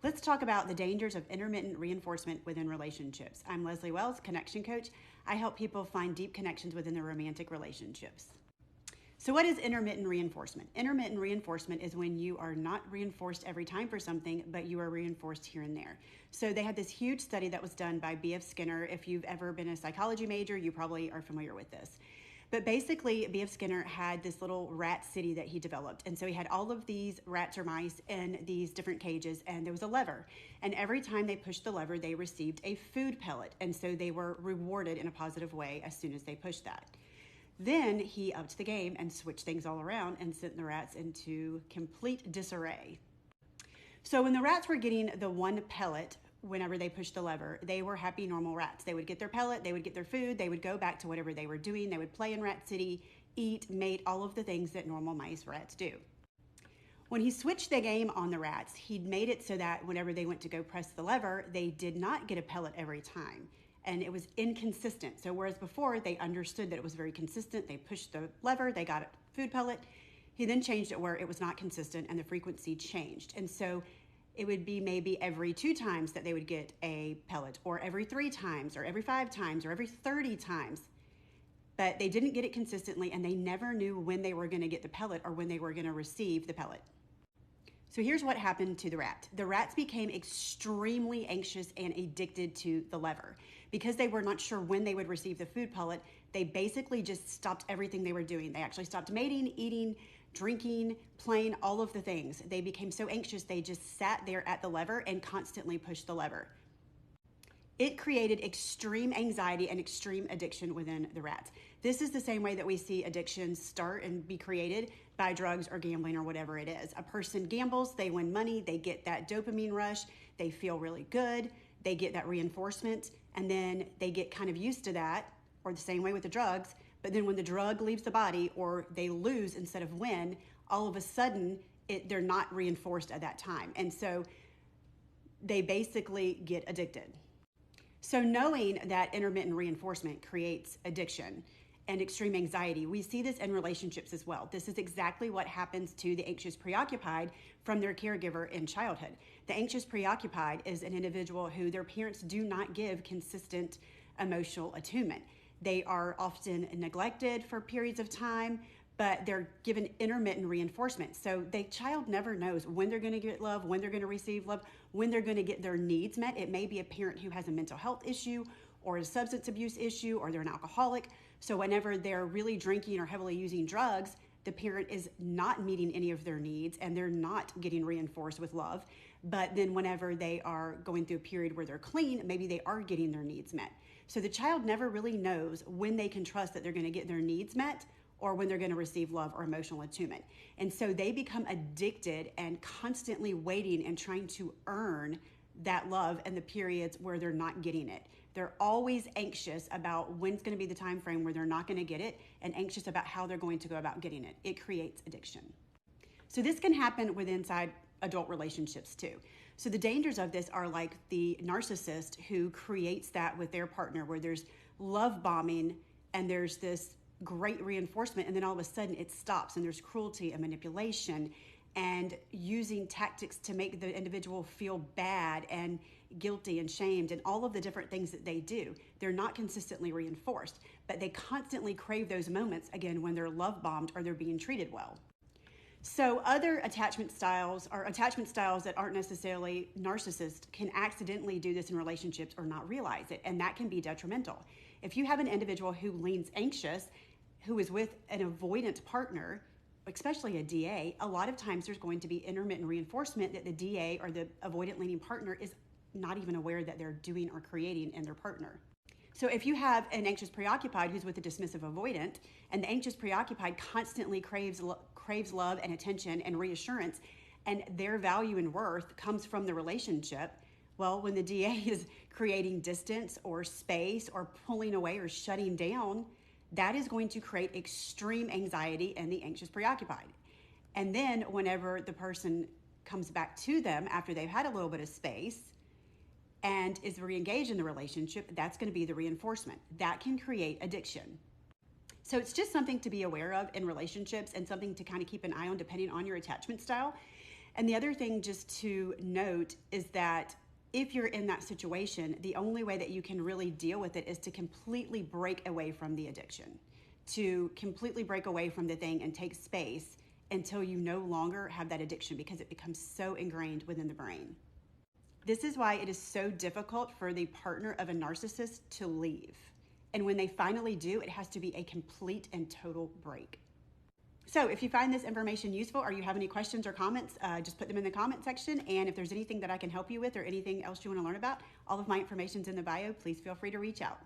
Let's talk about the dangers of intermittent reinforcement within relationships. I'm Leslie Wells, connection coach. I help people find deep connections within their romantic relationships. So what is intermittent reinforcement? Intermittent reinforcement is when you are not reinforced every time for something, but you are reinforced here and there. So they had this huge study that was done by B.F. Skinner. If you've ever been a psychology major, you probably are familiar with this. But basically, B.F. Skinner had this little rat city that he developed. And so he had all of these rats or mice in these different cages, and there was a lever. And every time they pushed the lever, they received a food pellet. And so they were rewarded in a positive way as soon as they pushed that. Then he upped the game and switched things all around and sent the rats into complete disarray. So when the rats were getting the one pellet, whenever they pushed the lever, they were happy, normal rats. They would get their pellet, they would get their food, they would go back to whatever they were doing. They would play in Rat City, eat, mate, all of the things that normal mice rats do. When he switched the game on the rats, he'd made it so that whenever they went to go press the lever, they did not get a pellet every time. And it was inconsistent. So whereas before they understood that it was very consistent, they pushed the lever, they got a food pellet, he then changed it where it was not consistent and the frequency changed. And so it would be maybe every 2 times that they would get a pellet, or every 3 times, or every 5 times, or every 30 times. But they didn't get it consistently, and they never knew when they were going to get the pellet or when they were going to receive the pellet. So here's what happened to the rat. The rats became extremely anxious and addicted to the lever. Because they were not sure when they would receive the food pellet, they basically just stopped everything they were doing. They actually stopped mating, eating, drinking, playing, all of the things. They became so anxious, they just sat there at the lever and constantly pushed the lever. It created extreme anxiety and extreme addiction within the rats. This is the same way that we see addictions start and be created by drugs or gambling or whatever it is. A person gambles, they win money, they get that dopamine rush, they feel really good, they get that reinforcement, and then they get kind of used to that, or the same way with the drugs. But then when the drug leaves the body, or they lose instead of win, all of a sudden they're not reinforced at that time. And so they basically get addicted. So knowing that intermittent reinforcement creates addiction and extreme anxiety, we see this in relationships as well. This is exactly what happens to the anxious preoccupied from their caregiver in childhood. The anxious preoccupied is an individual who their parents do not give consistent emotional attunement. They are often neglected for periods of time, but they're given intermittent reinforcement. So the child never knows when they're going to get love, when they're going to receive love, when they're going to get their needs met. It may be a parent who has a mental health issue or a substance abuse issue, or they're an alcoholic. So whenever they're really drinking or heavily using drugs, the parent is not meeting any of their needs and they're not getting reinforced with love. But then whenever they are going through a period where they're clean, maybe they are getting their needs met. So the child never really knows when they can trust that they're going to get their needs met or when they're going to receive love or emotional attunement. And so they become addicted and constantly waiting and trying to earn that love in the periods where they're not getting it. They're always anxious about when's going to be the time frame where they're not going to get it, and anxious about how they're going to go about getting it. It creates addiction. So this can happen with inside adult relationships too. So the dangers of this are like the narcissist who creates that with their partner, where there's love bombing and there's this great reinforcement, and then all of a sudden it stops and there's cruelty and manipulation and using tactics to make the individual feel bad and guilty and shamed and all of the different things that they do. They're not consistently reinforced, but they constantly crave those moments, again, when they're love bombed or they're being treated well. So other attachment styles, or attachment styles that aren't necessarily narcissist, can accidentally do this in relationships or not realize it, and that can be detrimental. If you have an individual who leans anxious, who is with an avoidant partner, especially a DA, a lot of times there's going to be intermittent reinforcement that the DA or the avoidant leaning partner is not even aware that they're doing or creating in their partner. So if you have an anxious preoccupied who's with a dismissive avoidant, and the anxious preoccupied constantly craves love and attention and reassurance, and their value and worth comes from the relationship, well, when the DA is creating distance or space or pulling away or shutting down, that is going to create extreme anxiety in the anxious preoccupied. And then whenever the person comes back to them after they've had a little bit of space and is re-engaged in the relationship, that's going to be the reinforcement. That can create addiction. So it's just something to be aware of in relationships and something to kind of keep an eye on depending on your attachment style. And the other thing just to note is that if you're in that situation, the only way that you can really deal with it is to completely break away from the addiction, to completely break away from the thing and take space until you no longer have that addiction, because it becomes so ingrained within the brain. This is why it is so difficult for the partner of a narcissist to leave. And when they finally do, it has to be a complete and total break. So if you find this information useful or you have any questions or comments, just put them in the comment section. And if there's anything that I can help you with or anything else you want to learn about, all of my information's in the bio. Please feel free to reach out.